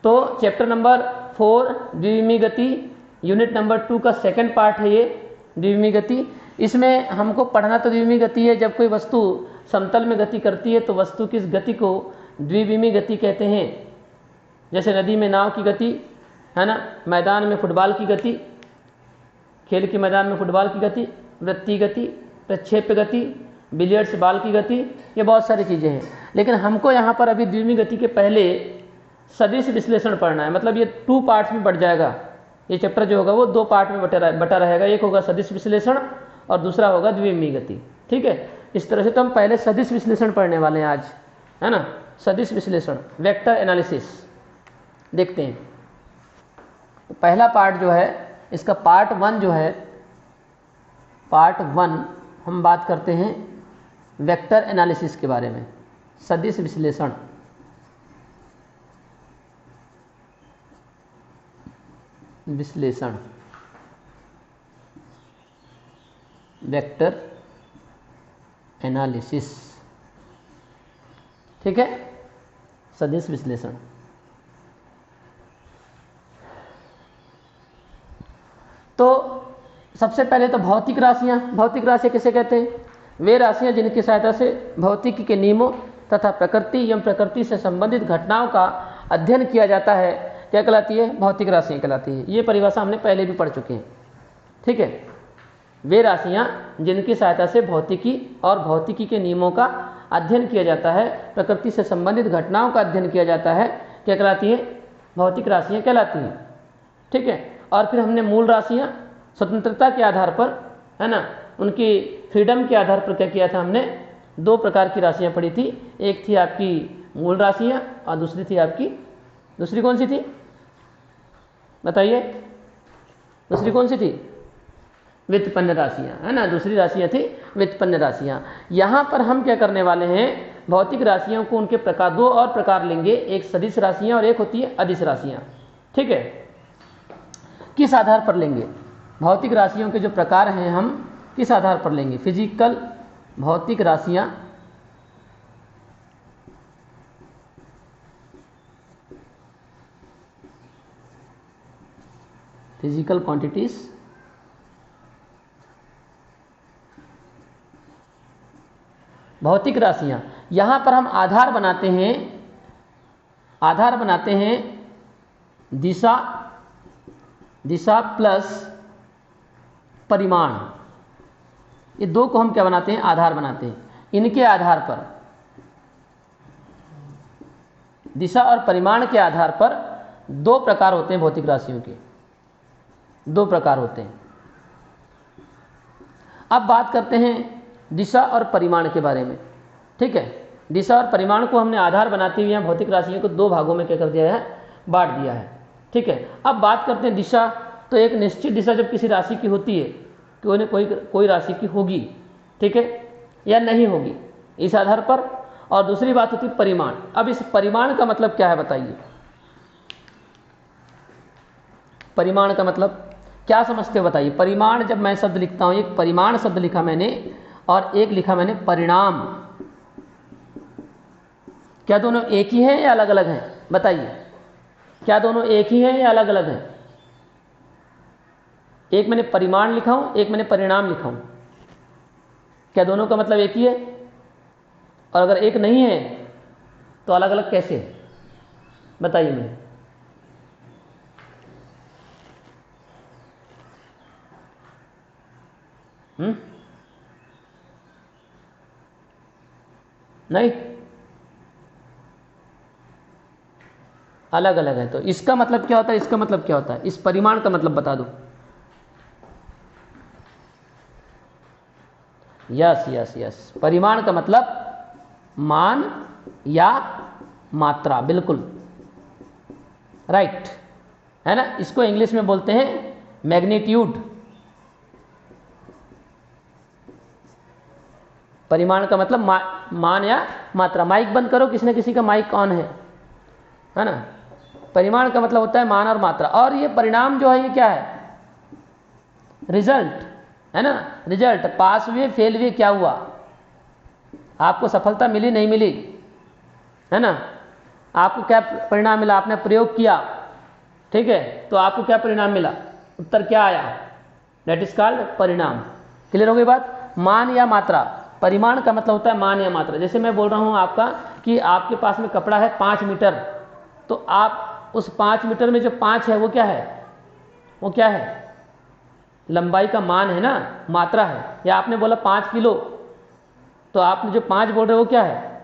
तो chapter number 4 द्विविमीय गति, unit number 2 का सेकंड पार्ट है ये द्विविमीय गति। इसमें हमको पढ़ना तो द्विविमीय गति है, जब कोई वस्तु समतल में गति करती है तो वस्तु की इस गति को द्विविमीय गति कहते हैं। जैसे नदी में नाव की गति है ना, मैदान में फुटबॉल की गति, खेल के मैदान में फुटबॉल की गति, वृत्तीय गति, प्रक्षेप्य गति, बिलियर्ड्स बॉल की गति, ये बहुत सारी चीज़ें हैं। लेकिन हमको यहाँ पर अभी द्विविमीय गति के पहले सदिश विश्लेषण पढ़ना है। मतलब ये 2 पार्ट्स में बढ़ जाएगा, ये चैप्टर जो होगा वो 2 पार्ट में बटा रहेगा। एक होगा सदिश विश्लेषण और दूसरा होगा द्विविमीय गति। ठीक है, इस तरह से तो हम पहले सदिश विश्लेषण पढ़ने वाले हैं आज, है ना। सदिश विश्लेषण, वेक्टर एनालिसिस देखते हैं। तो पहला पार्ट जो है इसका पार्ट 1 जो है, पार्ट 1 हम बात करते हैं वेक्टर एनालिसिस के बारे में, सदिश विश्लेषण। वेक्टर एनालिसिस, ठीक है, सदिश विश्लेषण। तो सबसे पहले तो भौतिक राशियां। भौतिक राशियां किसे कहते हैं? वे राशियां जिनकी सहायता से भौतिकी के नियमों तथा प्रकृति एवं प्रकृति से संबंधित घटनाओं का अध्ययन किया जाता है, क्या कहलाती है? भौतिक राशियां कहलाती है। ये परिभाषा हमने पहले भी पढ़ चुके हैं, ठीक है। वे राशियां जिनकी सहायता से भौतिकी और भौतिकी के नियमों का अध्ययन किया जाता है, प्रकृति से संबंधित घटनाओं का अध्ययन किया जाता है, क्या कहलाती है? भौतिक राशियां कहलाती हैं, ठीक है। और फिर हमने मूल राशियां स्वतंत्रता के आधार पर, है ना, उनकी फ्रीडम के आधार पर क्या किया था? हमने 2 प्रकार की राशियां पढ़ी थी। एक थी आपकी मूल राशियां और दूसरी थी आपकी, दूसरी कौन सी थी बताइए? दूसरी कौन सी थी? व्युत्पन्न राशियां, है ना। दूसरी राशियां थी व्युत्पन्न राशियां। यहाँ पर हम क्या करने वाले हैं? भौतिक राशियों को उनके प्रकार, 2 और प्रकार लेंगे, एक सदिश राशियां और एक होती है अदिश राशियां, ठीक है। किस आधार पर लेंगे? भौतिक राशियों के जो प्रकार हैं हम किस आधार पर लेंगे? फिजिकल भौतिक राशियां, फिजिकल क्वांटिटीज, भौतिक राशियां। यहां पर हम आधार बनाते हैं दिशा प्लस परिमाण। ये 2 को हम क्या बनाते हैं? आधार बनाते हैं। इनके आधार पर, दिशा और परिमाण के आधार पर 2 प्रकार होते हैं भौतिक राशियों के, 2 प्रकार होते हैं। अब बात करते हैं दिशा और परिमाण के बारे में, ठीक है। दिशा और परिमाण को हमने आधार बनाते हुए भौतिक राशियों को 2 भागों में क्या कर दिया है? बांट दिया है, ठीक है। अब बात करते हैं दिशा। तो एक निश्चित दिशा जब किसी राशि की होती है, कोई राशि की होगी, ठीक है, या नहीं होगी, इस आधार पर। और दूसरी बात होती है परिमाण। अब इस परिमाण का मतलब क्या है बताइए? परिमाण का मतलब क्या समझते हो बताइए? परिमाण, जब मैं शब्द लिखता हूं, एक परिमाण शब्द लिखा मैंने और एक लिखा मैंने परिणाम, क्या दोनों एक ही हैं या अलग अलग हैं? बताइए, क्या दोनों एक ही हैं या अलग अलग हैं? एक मैंने परिमाण लिखा हूं, एक मैंने परिणाम लिखा हूं, क्या दोनों का मतलब एक ही है? और अगर एक नहीं है तो अलग अलग कैसे? बताइए मुझे। नहीं, अलग अलग है। तो इसका मतलब क्या होता है? इसका मतलब क्या होता है? इस परिमाण का मतलब बता दो। यस यस यस, परिमाण का मतलब मान या मात्रा, बिल्कुल राइट, है ना। इसको इंग्लिश में बोलते हैं मैग्नीट्यूड। परिमाण का मतलब मान या मात्रा। माइक बंद करो, किसी न किसी का माइक ऑन है ना। परिमाण का मतलब होता है मान और मात्रा। और ये परिणाम जो है ये क्या है? रिजल्ट, है ना। रिजल्ट, पास हुए, फेल हुए, क्या हुआ, आपको सफलता मिली नहीं मिली, है ना। आपको क्या परिणाम मिला, आपने प्रयोग किया, ठीक है, तो आपको क्या परिणाम मिला, उत्तर क्या आया, दैट इज कॉल्ड परिणाम। क्लियर हो गई बात। मान या मात्रा, परिमाण का मतलब होता है मान या मात्रा। जैसे मैं बोल रहा हूं आपका कि आपके पास में कपड़ा है 5 मीटर, तो आप उस 5 मीटर में जो 5 है वो क्या है, वो क्या है, लंबाई का मान है ना, मात्रा है। या आपने बोला 5 किलो, तो आपने जो 5 बोल रहे हो वो क्या है,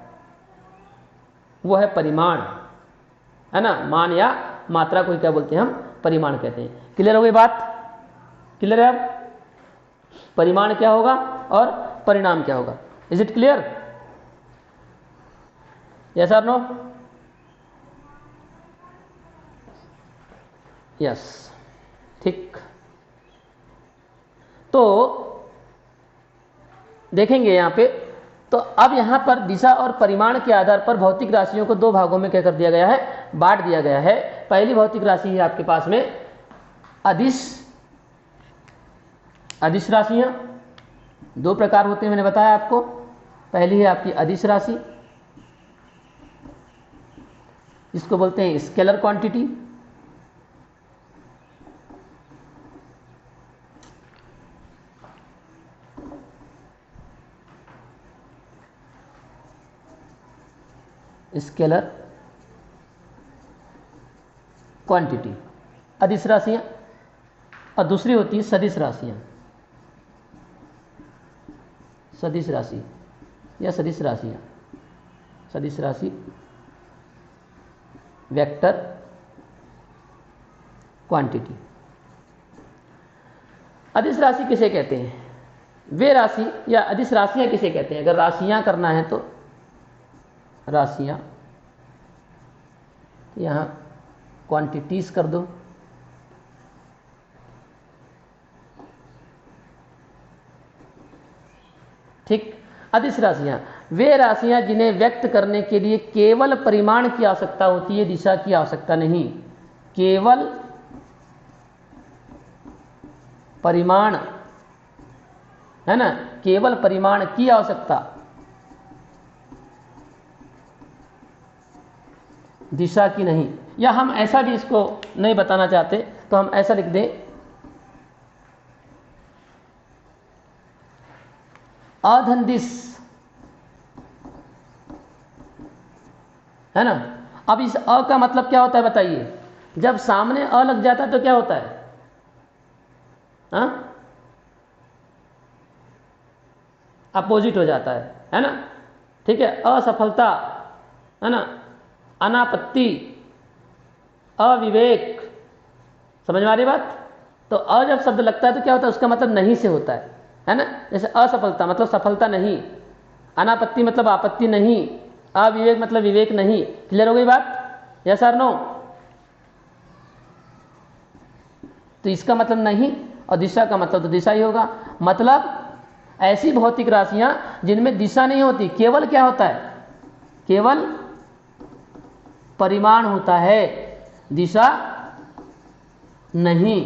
वो है परिमाण, है ना। मान या मात्रा को क्या बोलते हैं हम, परिमाण कहते हैं। क्लियर हो गई बात, क्लियर है अब परिमाण क्या होगा और परिणाम क्या होगा। इज इट क्लियर, यस और नो, यस, ठीक। तो देखेंगे यहां पे, तो अब यहां पर दिशा और परिमाण के आधार पर भौतिक राशियों को दो भागों में क्या कर दिया गया है, बांट दिया गया है। पहली भौतिक राशि है आपके पास में अदिश, अदिश राशियां दो प्रकार होते हैं, मैंने बताया आपको। पहली है आपकी अदिश राशि, इसको बोलते हैं स्केलर क्वांटिटी। स्केलर क्वांटिटी अदिश राशियां, और दूसरी होती है सदिश राशियां, सदिश राशि या सदिश राशियां, सदिश राशि, वेक्टर क्वांटिटी। अदिश राशि किसे कहते हैं, वे राशि या अदिश राशियां किसे कहते हैं। अगर राशियां करना है तो राशियां, यहां क्वांटिटीज कर दो, ठीक। अदिश राशियां वे राशियां जिन्हें व्यक्त करने के लिए केवल परिमाण की आवश्यकता होती है, दिशा की आवश्यकता नहीं। केवल परिमाण, है ना, केवल परिमाण की आवश्यकता, दिशा की नहीं। या हम ऐसा भी इसको नहीं बताना चाहते तो हम ऐसा लिख दें, अधन दिश, है ना। अब इस अ का मतलब क्या होता है बताइए, जब सामने अ लग जाता है तो क्या होता है, हाँ, अपोजिट हो जाता है ना, ठीक है। असफलता, है ना, अनापत्ति, अविवेक, समझ में आ रही बात। तो अ जब शब्द लगता है तो क्या होता है, उसका मतलब नहीं से होता है ना। जैसे असफलता मतलब सफलता नहीं, अनापत्ति मतलब आपत्ति नहीं, अविवेक मतलब विवेक नहीं। क्लियर हो गई बात, यस और नो। तो इसका मतलब नहीं, और दिशा का मतलब तो दिशा ही होगा। मतलब ऐसी भौतिक राशियां जिनमें दिशा नहीं होती, केवल क्या होता है, केवल परिमाण होता है, दिशा नहीं,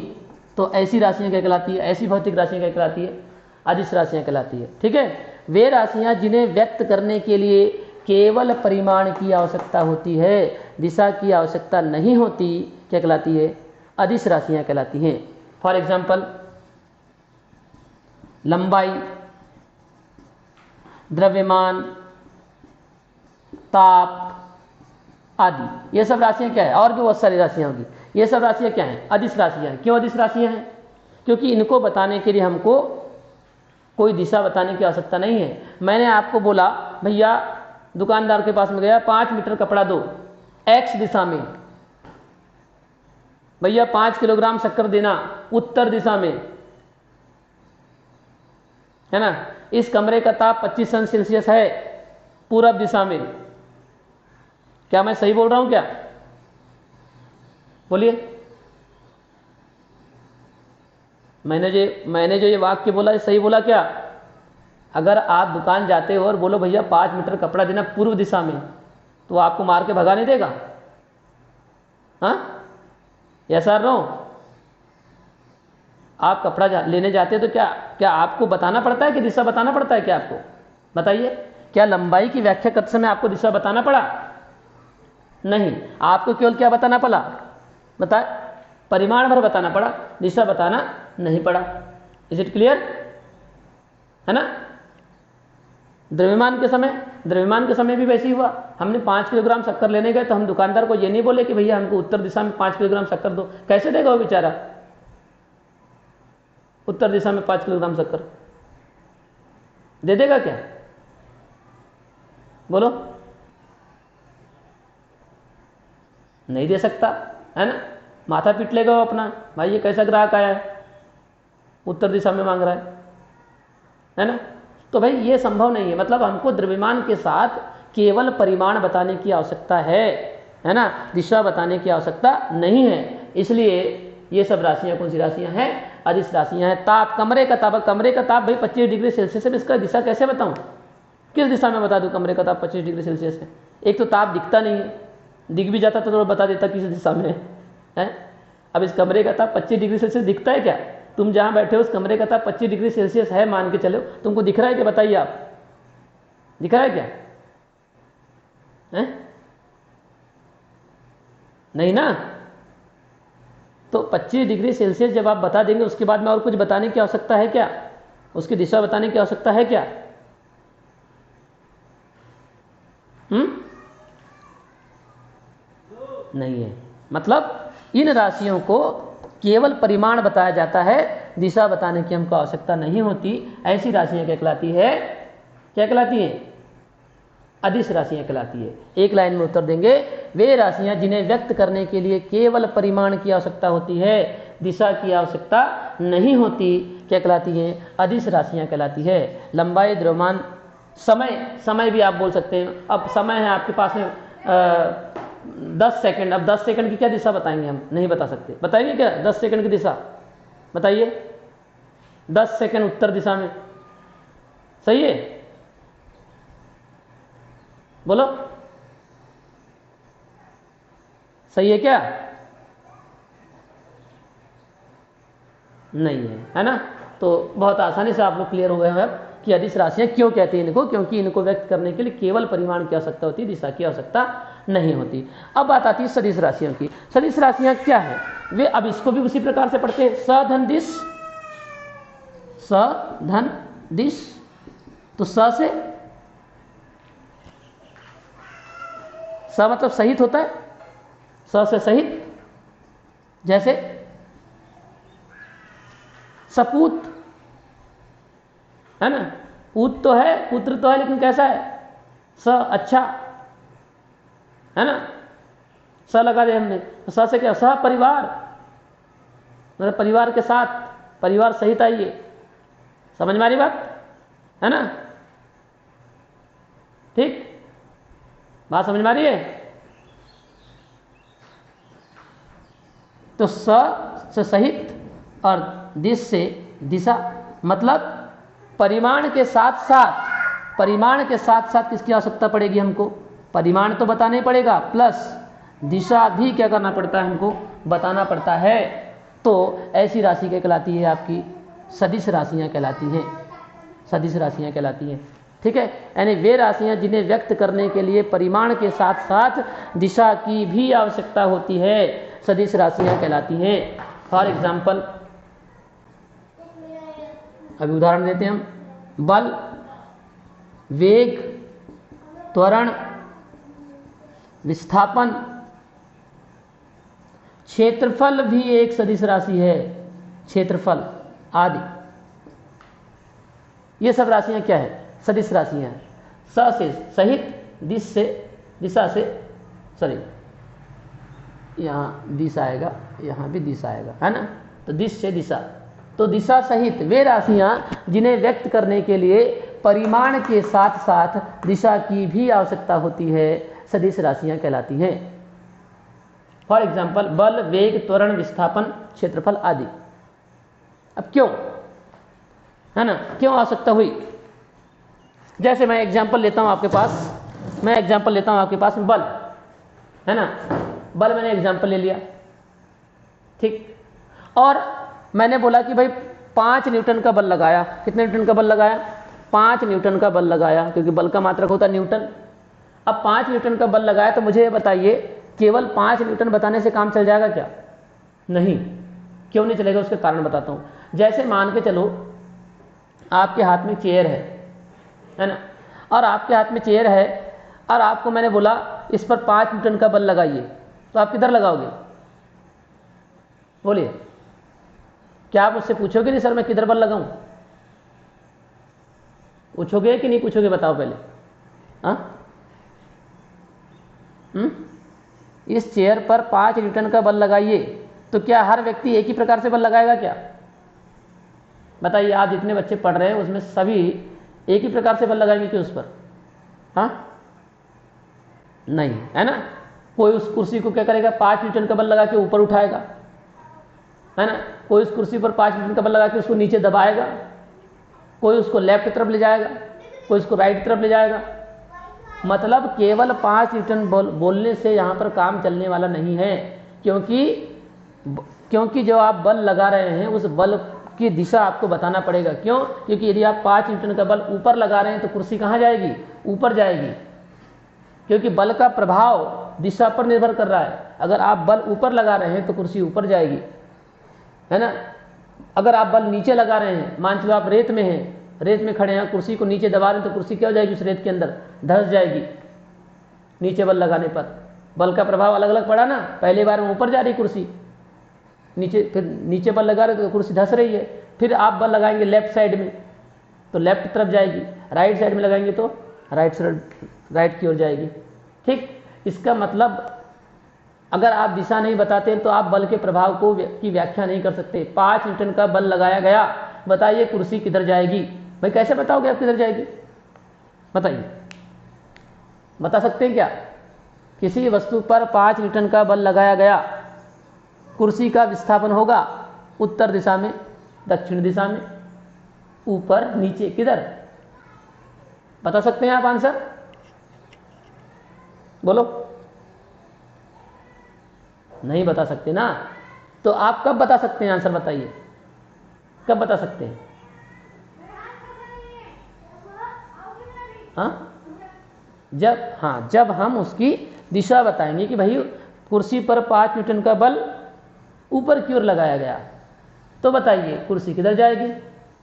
तो ऐसी राशियां क्या कहलाती है, ऐसी भौतिक राशियां क्या कहलाती है, अदिश राशियां कहलाती है, ठीक है। वे राशियां जिन्हें व्यक्त करने के लिए केवल परिमाण की आवश्यकता होती है, दिशा की आवश्यकता नहीं होती, क्या कहलाती है, अदिश राशियां कहलाती हैं। फॉर एग्जाम्पल लंबाई, द्रव्यमान, ताप आदि, ये सब राशियां क्या है, और भी बहुत सारी राशियां होगी, ये सब राशियां क्या हैं, अदिश राशियां हैं। क्यों अदिश राशियां हैं, क्योंकि इनको बताने के लिए हमको कोई दिशा बताने की आवश्यकता नहीं है। मैंने आपको बोला भैया, दुकानदार के पास में गया, 5 मीटर कपड़ा दो एक्स दिशा में, भैया 5 किलोग्राम शक्कर देना उत्तर दिशा में, है ना। इस कमरे का ताप 25 अंश सेल्सियस है पूरब दिशा में। क्या मैं सही बोल रहा हूं क्या, बोलिए। मैंने जो ये वाक्य बोला, ये सही बोला क्या। अगर आप दुकान जाते हो और बोलो भैया 5 मीटर कपड़ा देना पूर्व दिशा में, तो आपको मार के भगा नहीं देगा, हाँ, यस और नो। आप कपड़ा लेने जाते हो तो क्या आपको बताना पड़ता है कि दिशा बताना पड़ता है, क्या आपको बताइए, क्या लंबाई की व्याख्या करते समय आपको दिशा बताना पड़ा, नहीं, आपको केवल क्या बताना पड़ा, बता परिमाण भर बताना पड़ा, दिशा बताना नहीं पड़ा। इज इट क्लियर, है ना। द्रव्यमान के समय भी वैसे ही हुआ। हमने 5 किलोग्राम शक्कर लेने गए तो हम दुकानदार को ये नहीं बोले कि भैया हमको उत्तर दिशा में 5 किलोग्राम शक्कर दो। कैसे देगा वो बेचारा उत्तर दिशा में 5 किलोग्राम शक्कर? दे देगा क्या? बोलो, नहीं दे सकता, है ना। माथा पीट लेगा वो अपना, भाई ये कैसा ग्राहक आया है, उत्तर दिशा में मांग रहा है ना। तो भाई ये संभव नहीं है। मतलब हमको द्रव्यमान के साथ केवल परिमाण बताने की आवश्यकता है ना, दिशा बताने की आवश्यकता नहीं है। इसलिए ये सब राशियां कौन सी राशियां हैं? अदिश राशियां हैं। ताप, कमरे का ताप भाई 25 डिग्री सेल्सियस है, इसका दिशा कैसे बताऊं? किस दिशा में बता दूं कमरे का ताप 25 डिग्री सेल्सियस है? एक तो ताप दिखता नहीं है, दिख भी जाता तो बता देता किस दिशा में है। अब इस कमरे का ताप 25 डिग्री सेल्सियस दिखता है क्या? तुम जहां बैठे हो उस कमरे का ताप 25 डिग्री सेल्सियस है मान के चलो, तुमको दिख रहा है क्या? बताइए आप, दिख रहा है क्या? है? नहीं ना। तो 25 डिग्री सेल्सियस जब आप बता देंगे उसके बाद में और कुछ बताने की आवश्यकता है क्या? उसकी दिशा बताने की आवश्यकता है क्या? नहीं है। मतलब इन राशियों को केवल परिमाण बताया जाता है, दिशा बताने की हमको आवश्यकता नहीं होती। ऐसी राशियां क्या कहलाती है? क्या कहलाती है? अदिश राशियां कहलाती है। एक लाइन में उत्तर देंगे, वे राशियां जिन्हें व्यक्त करने के लिए केवल परिमाण की आवश्यकता होती है, दिशा की आवश्यकता नहीं होती, क्या कहलाती है? अदिश राशियां कहलाती है। लंबाई, द्रव्यमान, समय भी आप बोल सकते हैं। अब समय है आपके पास में 10 सेकंड, अब 10 सेकंड की क्या दिशा बताएंगे? हम नहीं बता सकते। बताइए क्या 10 सेकंड की दिशा? बताइए। 10 सेकंड उत्तर दिशा में, सही है? बोलो, सही है क्या? नहीं है ना। तो बहुत आसानी से आप लोग क्लियर हो गए हैं कि अदिश राशियां क्यों कहते हैं इनको, क्योंकि इनको व्यक्त करने के लिए केवल परिमाण की आवश्यकता होती है, दिशा की आवश्यकता नहीं होती। अब बात आती है सदिश राशियों की। सदिश राशियां क्या है? वे अब इसको भी उसी प्रकार से पढ़ते हैं, सधन दिश, सधन दिश। तो स मतलब सहित होता है, स से सहित। जैसे सपूत, है ना। पूत तो है, पुत्र तो है, लेकिन कैसा है? स अच्छा, है ना। स लगा दे हमने, तो स से क्या? सह परिवार, मतलब परिवार के साथ, परिवार सहित आइए। समझ में आ रही बात, है ना? ठीक, बात समझ में आ रही है? तो स से सहित और दिश से दिशा, मतलब परिमाण के साथ साथ किसकी आवश्यकता पड़ेगी हमको? परिमाण तो बताना ही पड़ेगा, प्लस दिशा भी क्या करना पड़ता है? हमको बताना पड़ता है। तो ऐसी राशि क्या कहलाती है? आपकी सदिश राशियां कहलाती हैं, सदिश राशियां कहलाती हैं। ठीक है, यानी वे राशियां जिन्हें व्यक्त करने के लिए परिमाण के साथ साथ दिशा की भी आवश्यकता होती है, सदिश राशियां कहलाती हैं। फॉर एग्जाम्पल, अभी उदाहरण देते हैं हम, बल, वेग, त्वरण, विस्थापन, क्षेत्रफल भी एक सदिश राशि है, क्षेत्रफल आदि। ये सब राशियां क्या है? सदिश राशियां। स से सहित, दिश से, दिशा से, सॉरी यहाँ दिश आएगा, यहाँ भी दिशा आएगा, है ना। तो दिश से दिशा, तो दिशा सहित वे राशियां जिन्हें व्यक्त करने के लिए परिमाण के साथ साथ दिशा की भी आवश्यकता होती है, सदिश राशियां कहलाती हैं। फॉर एग्जाम्पल, बल, वेग, त्वरण, विस्थापन, क्षेत्रफल आदि। अब क्यों, है ना, क्यों आवश्यकता हुई? जैसे मैं एग्जाम्पल लेता हूं आपके पास, बल, है ना। बल मैंने एग्जाम्पल ले लिया, ठीक। और मैंने बोला कि भाई 5 न्यूटन का बल लगाया। कितने न्यूटन का बल लगाया? 5 न्यूटन का बल लगाया, क्योंकि बल का मात्रक होता है न्यूटन। अब 5 न्यूटन का बल लगाया, तो मुझे ये बताइए केवल 5 न्यूटन बताने से काम चल जाएगा क्या? नहीं। क्यों नहीं चलेगा? उसके कारण बताता हूं। जैसे मान के चलो आपके हाथ में चेयर है ना, और आपके हाथ में चेयर है और आपको मैंने बोला इस पर 5 न्यूटन का बल लगाइए, तो आप किधर लगाओगे? बोलिए। क्या आप मुझसे पूछोगे नहीं सर मैं किधर बल लगाऊं? पूछोगे कि नहीं पूछोगे? बताओ पहले। हाँ, इस चेयर पर 5 न्यूटन का बल लगाइए, तो क्या हर व्यक्ति एक ही प्रकार से बल लगाएगा क्या? बताइए, आप जितने बच्चे पढ़ रहे हैं उसमें सभी एक ही प्रकार से बल लगाएंगे कि उस पर? हाँ, नहीं, है ना। कोई उस कुर्सी को क्या करेगा, 5 न्यूटन का बल लगा के ऊपर उठाएगा, है ना। कोई उस कुर्सी पर 5 न्यूटन का बल लगा के उसको नीचे दबाएगा, कोई उसको लेफ्ट की तरफ ले जाएगा, कोई उसको राइट की तरफ ले जाएगा। मतलब केवल 5 न्यूटन बोलने से यहाँ पर काम चलने वाला नहीं है, क्योंकि जो आप बल लगा रहे हैं उस बल की दिशा आपको बताना पड़ेगा। क्यों? क्योंकि यदि आप 5 न्यूटन का बल ऊपर लगा रहे हैं तो कुर्सी कहाँ जाएगी? ऊपर जाएगी, क्योंकि बल का प्रभाव दिशा पर निर्भर कर रहा है। अगर आप बल ऊपर लगा रहे हैं तो कुर्सी ऊपर जाएगी, है ना। अगर आप बल नीचे लगा रहे हैं, मान लो आप रेत में हैं, रेत में खड़े हैं, कुर्सी को नीचे दबा रहे हैं, तो कुर्सी क्या हो जाएगी? उस रेत के अंदर धंस जाएगी। नीचे बल लगाने पर बल का प्रभाव अलग अलग पड़ा ना। पहली बार में ऊपर जा रही कुर्सी, नीचे, फिर नीचे बल लगा रहे तो कुर्सी धंस रही है। फिर आप बल लगाएंगे लेफ्ट साइड में तो लेफ्ट तरफ जाएगी, राइट साइड में लगाएंगे तो राइट की ओर जाएगी। ठीक, इसका मतलब अगर आप दिशा नहीं बताते तो आप बल के प्रभाव की व्याख्या नहीं कर सकते। 5 न्यूटन का बल लगाया गया, बताइए कुर्सी किधर जाएगी? भाई कैसे बताओगे आप किधर जाएगी? बताइए, बता सकते हैं क्या? किसी वस्तु पर 5 न्यूटन का बल लगाया गया, कुर्सी का विस्थापन होगा उत्तर दिशा में, दक्षिण दिशा में, ऊपर, नीचे, किधर? बता सकते हैं आप आंसर? बोलो। नहीं बता सकते ना, तो आप कब बता सकते हैं? आंसर बताइए, कब बता सकते हैं? हाँ, जब हम उसकी दिशा बताएंगे कि भाई कुर्सी पर 5 न्यूटन का बल ऊपर की ओर लगाया गया, तो बताइए कुर्सी किधर जाएगी?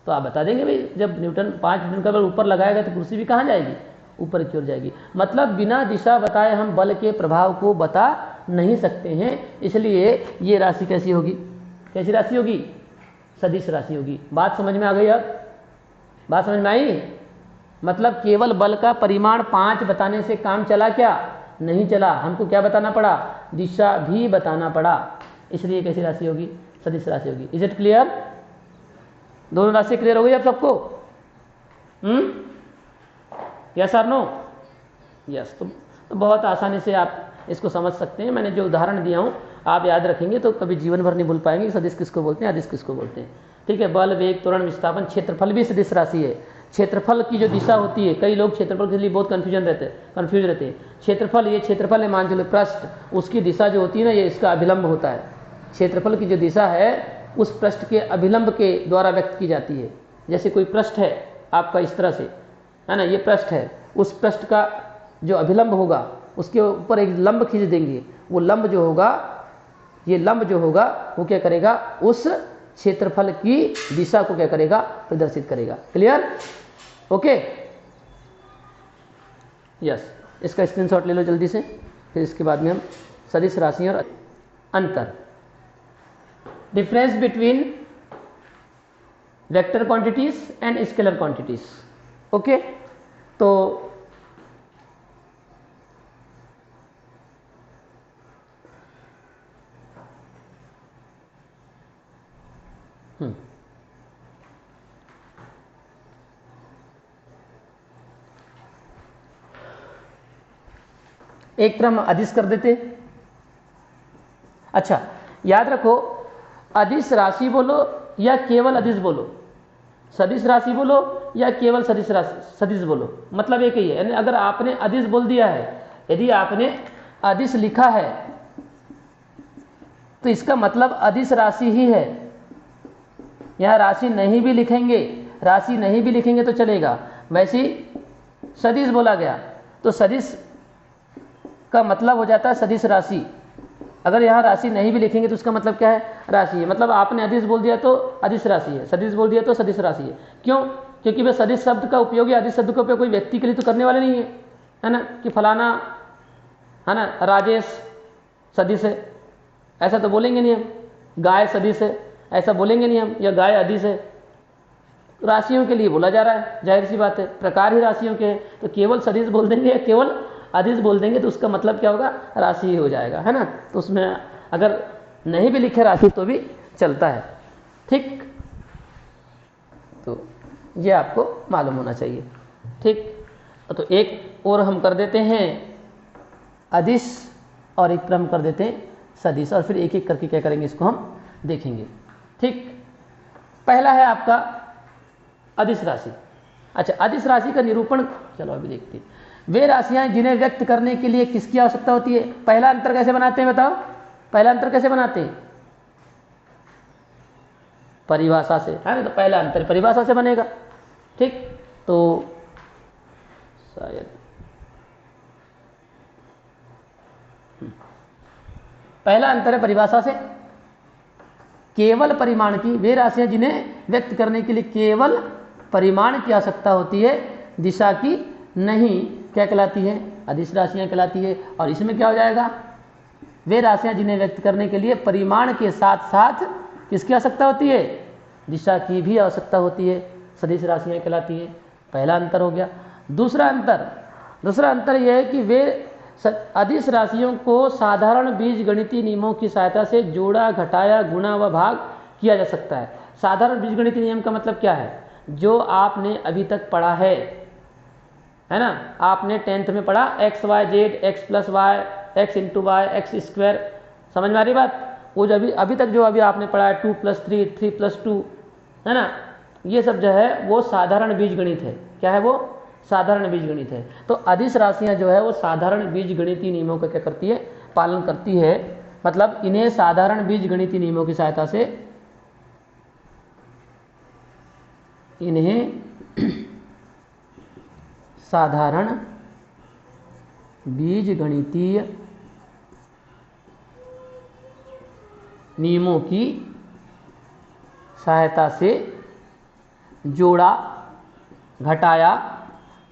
तो आप बता देंगे भाई जब 5 न्यूटन का बल ऊपर लगाएगा तो कुर्सी भी कहाँ जाएगी? ऊपर की ओर जाएगी। मतलब बिना दिशा बताए हम बल के प्रभाव को बता नहीं सकते हैं। इसलिए ये राशि कैसी होगी? कैसी राशि होगी? सदिश राशि होगी। बात समझ में आ गई? अब बात समझ में आई? मतलब केवल बल का परिमाण 5 बताने से काम चला क्या? नहीं चला। हमको क्या बताना पड़ा? दिशा भी बताना पड़ा। इसलिए कैसी राशि होगी? सदिश राशि होगी। Is it clear? दोनों राशि क्लियर हो गई अब सबको? यस और नो? यस। तो बहुत आसानी से आप इसको समझ सकते हैं। मैंने जो उदाहरण दिया हूँ आप याद रखेंगे तो कभी जीवन भर नहीं भूल पाएंगे। सदिश किसको बोलते हैं, अदिश किसको बोलते हैं। ठीक है, बल, वेग, त्वरण, विस्थापन, क्षेत्रफल भी सदिश राशि है। क्षेत्रफल की जो दिशा होती है, कई लोग क्षेत्रफल के लिए बहुत कंफ्यूज रहते हैं। क्षेत्रफल, ये क्षेत्रफल है, मान चलो पृष्ठ, उसकी दिशा जो होती है ना, ये इसका अभिलंब होता है। क्षेत्रफल की जो दिशा है उस पृष्ठ के अभिलंब के द्वारा व्यक्त की जाती है। जैसे कोई पृष्ठ है आपका इस तरह से, है ना, ये पृष्ठ है, उस पृष्ठ का जो अभिलंब होगा उसके ऊपर एक लंब खींच देंगे, वो लंब जो होगा, ये लंब जो होगा वो क्या करेगा? उस क्षेत्रफल की दिशा को क्या करेगा? प्रदर्शित करेगा। क्लियर? Okay, yes. इसका स्क्रीनशॉट ले लो जल्दी से, फिर इसके बाद में हम सदिश राशियों और अंतर, difference between vector quantities and scalar quantities. Okay, तो एक तरह हम अदिश कर देते। अच्छा, याद रखो, अदिश राशि बोलो या केवल अदिश बोलो, सदिश राशि बोलो या केवल सदिश बोलो, मतलब एक ही है। यानी अगर आपने अदिश बोल दिया है, यदि आपने अदिश लिखा है तो इसका मतलब अदिश राशि ही है। यहां राशि नहीं भी लिखेंगे तो चलेगा। वैसे सदिश बोला गया तो सदिश का मतलब हो जाता है सदिश राशि। अगर यहाँ राशि नहीं भी लिखेंगे तो उसका मतलब क्या है, राशि है। मतलब आपने अदिश बोल दिया तो अदिश राशि है, सदिश बोल दिया तो सदिश राशि है। क्यों? क्योंकि वे सदिश शब्द का उपयोग या अदिश शब्द का उपयोग कोई व्यक्ति के लिए तो करने वाले नहीं है ना, कि फलाना है ना राजेश सदिश है, ऐसा तो बोलेंगे नहीं हम। गाय सदिश है ऐसा बोलेंगे नहीं हम, या गाय अदिश है। राशियों के लिए बोला जा रहा है, जाहिर सी बात है, प्रकार ही राशियों के हैं। तो केवल सदिश बोल देंगे या केवल अदिश बोल देंगे तो उसका मतलब क्या होगा, राशि ही हो जाएगा, है ना। तो उसमें अगर नहीं भी लिखे राशि तो भी चलता है, ठीक। तो ये आपको मालूम होना चाहिए, ठीक। तो एक और हम कर देते हैं अदिश और एक पर हम कर देते हैं सदिश, और फिर एक एक करके क्या करेंगे इसको हम देखेंगे, ठीक। पहला है आपका अदिश राशि। अच्छा, अदिश राशि का निरूपण चलो अभी देखते हैं। वे राशियां जिन्हें व्यक्त करने के लिए किसकी आवश्यकता होती है। पहला अंतर कैसे बनाते हैं बताओ, पहला अंतर कैसे बनाते हैं, परिभाषा से, है ना। तो पहला अंतर परिभाषा से बनेगा, ठीक। तो शायद पहला अंतर है परिभाषा से, केवल परिमाण की। वे राशियां जिन्हें व्यक्त करने के लिए केवल परिमाण की आवश्यकता होती है, दिशा की नहीं, क्या कहलाती है, अदिश राशियां कहलाती है। और इसमें क्या हो जाएगा, वे राशियां जिन्हें व्यक्त करने के लिए परिमाण के साथ साथ किसकी आवश्यकता होती है, दिशा की भी आवश्यकता होती है, सदिश राशियां कहलाती है। पहला अंतर हो गया। दूसरा अंतर यह है कि वे अदिश राशियों को साधारण बीज गणितीय नियमों की सहायता से जोड़ा, घटाया, गुणा व भाग किया जा सकता है। साधारण बीज गणितीय नियम का मतलब क्या है, जो आपने अभी तक पढ़ा है ना। आपने 10th में पढ़ा X Y Z, X plus Y, X into Y, X square, समझ में आ रही बात। वो जो अभी तक जो अभी आपने पढ़ा है 2+3, 3+2, है ना, ये सब जो है वो साधारण बीज गणित है। क्या है वो, साधारण बीज गणित है। तो अदिश राशियां जो है वो साधारण बीज गणितीय नियमों का क्या करती है, पालन करती है। मतलब इन्हें साधारण बीज गणितीय नियमों की सहायता से इन्हें साधारण बीज गणितीय नियमों की सहायता से जोड़ा, घटाया,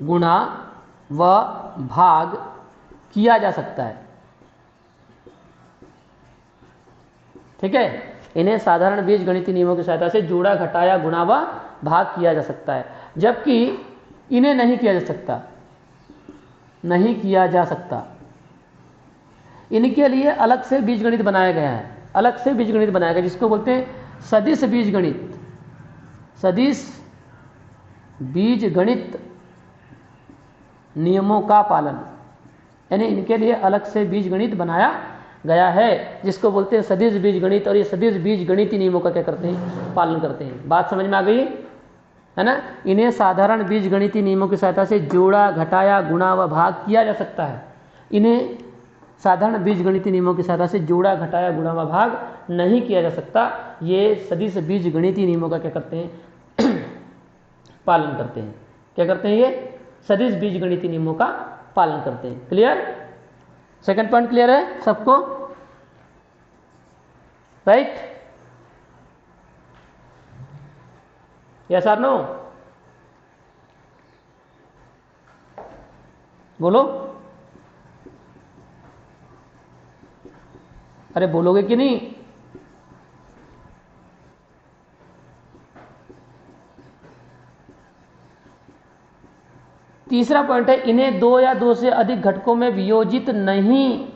गुणा व भाग किया जा सकता है, ठीक है। इन्हें साधारण बीज गणितीय नियमों की सहायता से जोड़ा, घटाया, गुणा व भाग किया जा सकता है, जबकि इन्हें नहीं किया जा सकता। इनके लिए अलग से बीजगणित बनाया गया है, जिसको बोलते हैं सदिश बीजगणित। सदिश बीजगणित नियमों का पालन, यानी इनके लिए अलग से बीजगणित बनाया गया है, जिसको बोलते हैं सदिश बीजगणित। और ये सदिश बीजगणितीय नियमों का क्या करते हैं, पालन करते हैं। बात समझ में आ गई है ना। इन्हें साधारण बीजगणितीय नियमों की सहायता से जोड़ा, घटाया, गुणा व भाग किया जा सकता है। इन्हें साधारण बीजगणितीय नियमों की सहायता से जोड़ा, घटाया, गुणा व भाग नहीं किया जा सकता। ये सदिश बीजगणितीय नियमों का क्या करते हैं, पालन करते हैं। क्या करते हैं, ये सदिश बीजगणितीय नियमों का पालन करते हैं। क्लियर, सेकंड पॉइंट क्लियर है सबको, राइट। यस और नो, बोलो, अरे बोलोगे कि नहीं। तीसरा पॉइंट है, इन्हें 2 या 2 से अधिक घटकों में वियोजित नहीं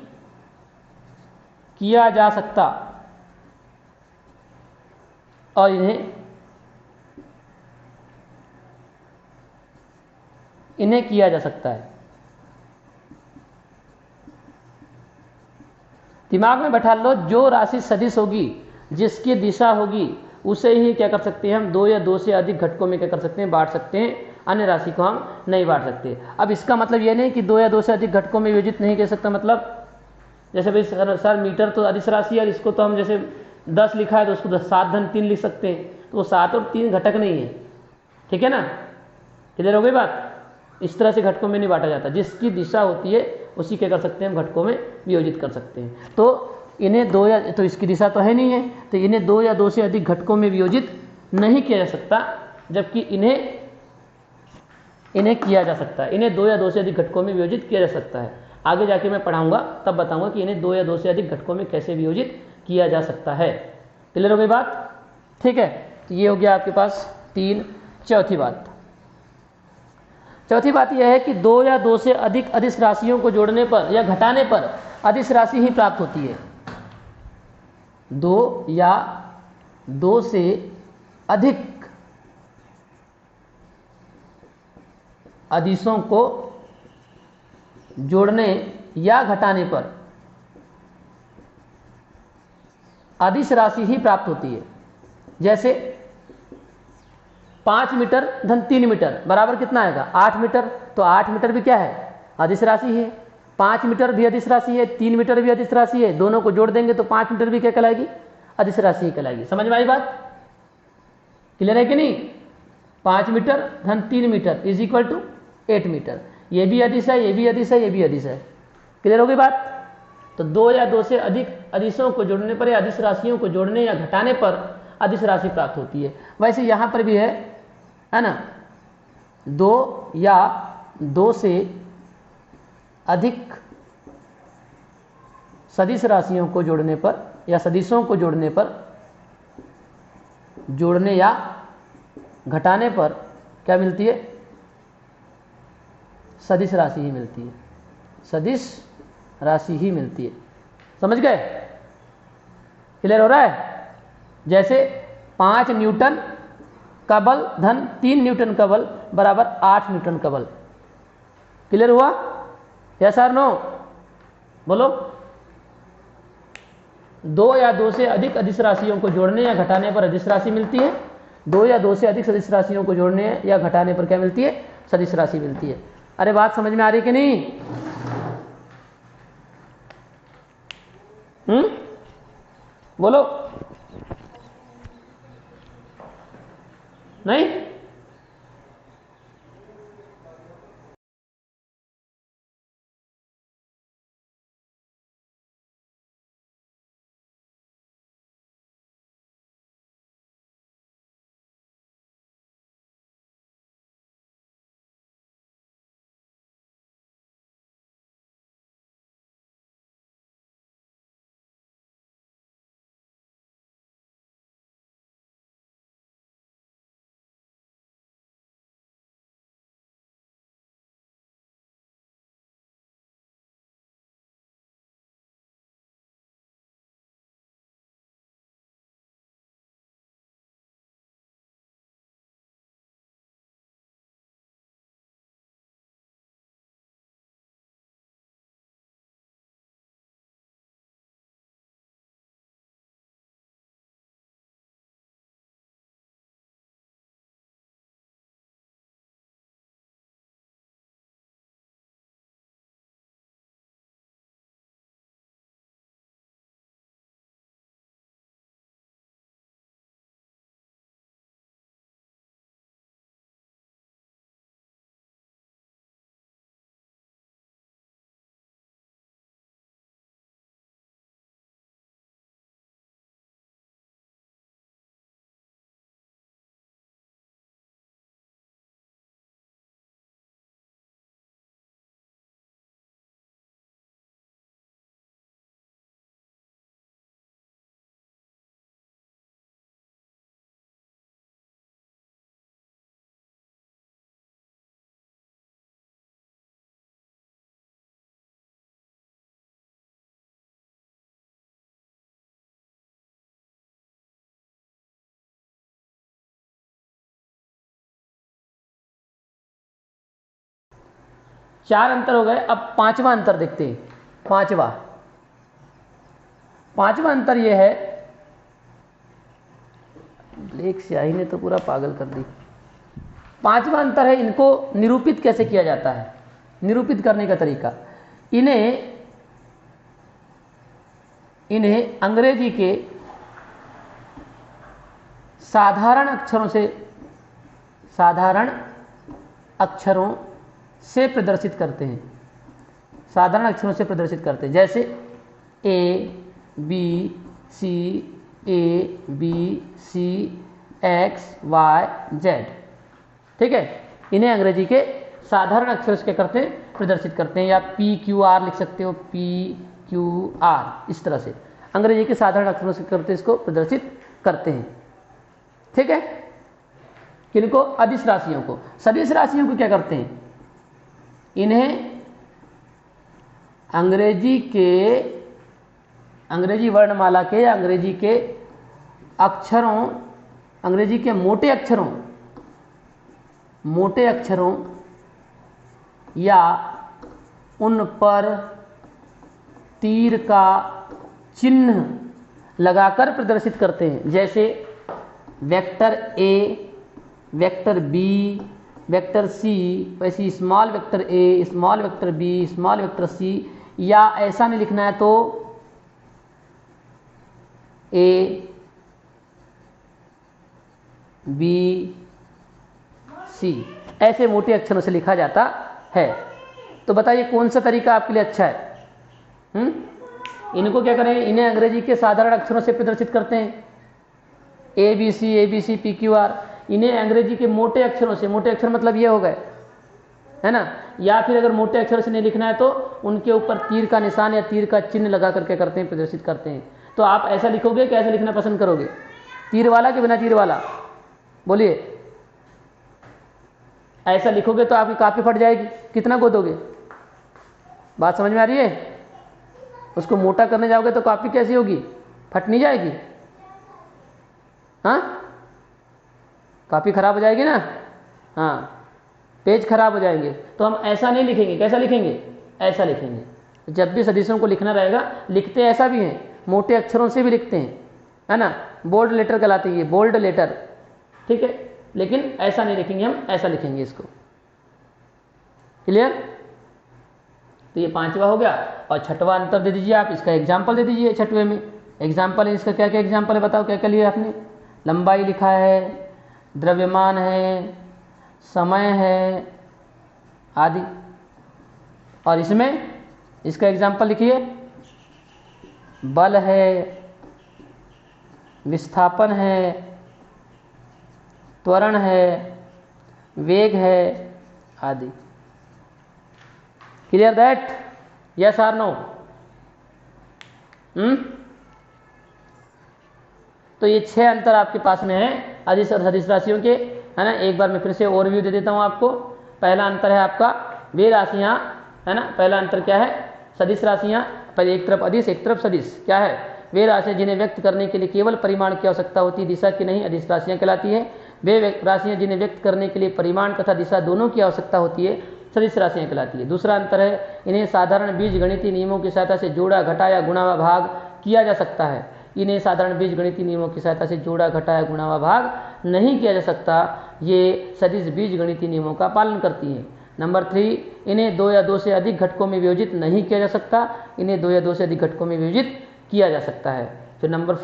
किया जा सकता, और इन्हें किया जा सकता है। दिमाग में बैठा लो, जो राशि सदिश होगी, जिसकी दिशा होगी, उसे ही क्या कर सकते हैं हम, 2 या 2 से अधिक घटकों में क्या कर सकते हैं, बांट सकते हैं। अन्य राशि को हम नहीं बांट सकते। अब इसका मतलब यह नहीं कि 2 या 2 से अधिक घटकों में वियोजित नहीं कर सकता। मतलब जैसे भाई सर मीटर तो अदिश राशि है, इसको तो हम जैसे 10 लिखा है तो उसको 7 धन 3 लिख सकते हैं, तो वो 7 और 3 घटक नहीं है, ठीक है ना। क्लियर हो गई बात। इस तरह से घटकों में नहीं बांटा जाता। जिसकी दिशा होती है उसी के कर सकते हैं हम घटकों में वियोजित कर सकते हैं। तो इन्हें दो या तो इसकी दिशा तो है नहीं है, तो इन्हें दो या दो से अधिक घटकों में वियोजित नहीं किया जा सकता, जबकि इन्हें किया जा सकता है। इन्हें दो या दो से अधिक घटकों में वियोजित किया जा सकता है। आगे जाके मैं पढ़ाऊंगा, तब बताऊंगा कि इन्हें दो या दो से अधिक घटकों में कैसे वियोजित किया जा सकता है। क्लियर हो गई बात? ठीक है, तो ये हो गया आपके पास 3। चौथी बात यह है कि दो या दो से अधिक अदिश राशियों को जोड़ने पर या घटाने पर अदिश राशि ही प्राप्त होती है। दो या दो से अधिक अदिशों को जोड़ने या घटाने पर अदिश राशि ही प्राप्त होती है। जैसे 5 मीटर धन 3 मीटर बराबर कितना आएगा? 8 मीटर। तो 8 मीटर भी क्या है? अदिश राशि है। 5 मीटर भी अदिश राशि है, 3 मीटर भी अदिश राशि है। दोनों को जोड़ देंगे तो 5 मीटर भी क्या कहलाएगी? अदिश राशि ही कहलाएगी। समझ में आई बात? क्लियर है कि नहीं? 5 मीटर धन 3 metre is equal to 8 metre. ये भी अदिश है, ये भी अदिश है, ये भी अदिश है। क्लियर हो गई बात? तो दो या दो से अधिक अदिशों को जोड़ने पर या अदिश राशियों को जोड़ने या घटाने पर अदिश राशि प्राप्त होती है। वैसे यहां पर भी है ना, दो या दो से अधिक सदिश राशियों को जोड़ने पर या सदिशों को जोड़ने पर, जोड़ने या घटाने पर क्या मिलती है? सदिश राशि ही मिलती है। सदिश राशि ही मिलती है। समझ गए? क्लियर हो रहा है? जैसे 5 न्यूटन का बल धन 3 न्यूटन का बल बराबर 8 न्यूटन का बल। क्लियर हुआ? यस और नो? बोलो। दो या दो से अधिक अदिश राशियों को जोड़ने या घटाने पर अदिश राशि मिलती है। दो या दो से अधिक सदिश राशियों को जोड़ने या घटाने पर क्या मिलती है? सदिश राशि मिलती है। अरे बात समझ में आ रही कि नहीं? बोलो। नहीं? चार अंतर हो गए। अब पांचवा अंतर देखते हैं। पांचवा अंतर यह है, ब्लैक स्याही ने तो पूरा पागल कर दी। पांचवा अंतर है, इनको निरूपित कैसे किया जाता है। निरूपित करने का तरीका, इन्हें अंग्रेजी के साधारण अक्षरों से प्रदर्शित करते हैं। साधारण अक्षरों से प्रदर्शित करते हैं, जैसे A B C, A B C, X Y Z. ठीक है, इन्हें अंग्रेजी के साधारण अक्षरों से क्या करते हैं, प्रदर्शित करते हैं। या पी क्यू आर लिख सकते हो, पी क्यू आर, इस तरह से अंग्रेजी के साधारण अक्षरों से करते इसको प्रदर्शित करते हैं। ठीक है, किनको, अदिश राशियों को। सदिश राशियों को क्या करते हैं, इन्हें अंग्रेजी वर्णमाला के या अंग्रेजी के अक्षरों, अंग्रेजी के मोटे अक्षरों या उन पर तीर का चिन्ह लगाकर प्रदर्शित करते हैं, जैसे vector A, vector B, vector C, वैसे small vector A, small vector B, small vector C. या ऐसा नहीं लिखना है तो ए बी सी, ऐसे मोटे अक्षरों से लिखा जाता है। तो बताइए कौन सा तरीका आपके लिए अच्छा है? इनको क्या करें, इन्हें अंग्रेजी के साधारण अक्षरों से प्रदर्शित करते हैं, A B C P Q R. इन्हें अंग्रेजी के मोटे अक्षरों से, मोटे अक्षर मतलब ये हो गए, है ना। या फिर अगर मोटे अक्षर से नहीं लिखना है तो उनके ऊपर तीर का निशान या तीर का चिन्ह लगा करके करते हैं, प्रदर्शित करते हैं। तो आप ऐसा लिखोगे कि ऐसा लिखना पसंद करोगे, तीर वाला कि बिना तीर वाला? बोलिए। ऐसा लिखोगे तो आपकी कापी फट जाएगी, कितना गोदोगे? बात समझ में आ रही है? उसको मोटा करने जाओगे तो कापी कैसी होगी, फट नहीं जाएगी? हाँ, कापी खराब हो जाएगी ना, हाँ, पेज खराब हो जाएंगे। तो हम ऐसा नहीं लिखेंगे, कैसा लिखेंगे? ऐसा लिखेंगे। जब भी सदिशों को लिखना रहेगा, लिखते ऐसा भी हैं, मोटे अक्षरों से भी लिखते हैं, है ना, बोल्ड लेटर कहलाती है, बोल्ड लेटर। ठीक है, लेकिन ऐसा नहीं लिखेंगे, हम ऐसा लिखेंगे इसको। क्लियर? तो ये पांचवा हो गया। और छठवां अंतर दे दीजिए आप, इसका एग्जाम्पल दे दीजिए। छठवें में एग्जाम्पल है, इसका क्या क्या एग्जाम्पल है बताओ, क्या क्या लिया आपने? लंबाई लिखा है, द्रव्यमान है, समय है आदि। और इसमें इसका एग्जाम्पल लिखिए, बल है, विस्थापन है, त्वरण है, वेग है आदि। Clear that? Yes or no? तो ये 6 अंतर आपके पास में है अदिश और सदिश राशियों के, है ना। एक बार मैं फिर से ओवरव्यू दे देता हूं आपको। पहला अंतर है आपका वे राशियां, है ना। पहला अंतर क्या है? सदिश राशियां, पहले एक तरफ अदिश एक तरफ सदिश। क्या है? वे राशियां जिन्हें व्यक्त करने के लिए केवल परिमाण की आवश्यकता होती है, दिशा की नहीं, अदिश राशियां कहलाती है। वे राशियां जिन्हें व्यक्त करने के लिए परिमाण तथा दिशा दोनों की आवश्यकता होती है, सदिश राशियां कहलाती है। दूसरा अंतर है, इन्हें साधारण बीज गणितीय नियमों की सहायता से जोड़ा घटाया गुणा व भाग किया जा सकता है। इन्हें साधारण बीज गणितीय नियमों की सहायता से जोड़ा घटाया गुणा व भाग नहीं किया जा सकता। ये सदिश बीज गणितीय नियमों का पालन करती हैं। नंबर 3, इन्हें 2 या 2 से अधिक घटकों में वियोजित नहीं किया जा सकता। इन्हें 2 या 2 से अधिक घटकों में वियोजित किया जा सकता है। फिर नंबर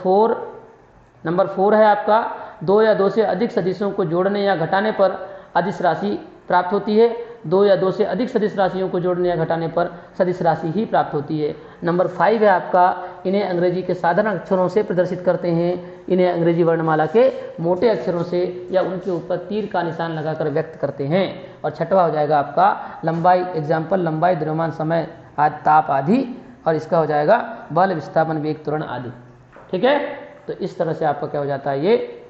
4 है आपका, 2 या 2 से अधिक सदिशों को जोड़ने या घटाने पर अदिश राशि प्राप्त होती है। 2 या 2 से अधिक सदिश राशियों को जोड़ने या घटाने पर सदिश राशि ही प्राप्त होती है। नंबर 5 है आपका, इन्हें अंग्रेजी के साधारण अक्षरों से प्रदर्शित करते हैं। इन्हें अंग्रेजी वर्णमाला के मोटे अक्षरों से या उनके ऊपर तीर का निशान लगाकर व्यक्त करते हैं। और छठवा हो जाएगा आपका लंबाई, एग्जाम्पल लंबाई, द्रव्यमान, समय आदि, ताप आदि। और इसका हो जाएगा बल, विस्थापन, वेग, त्वरण आदि। ठीक है, तो इस तरह से आपका क्या हो जाता है, ये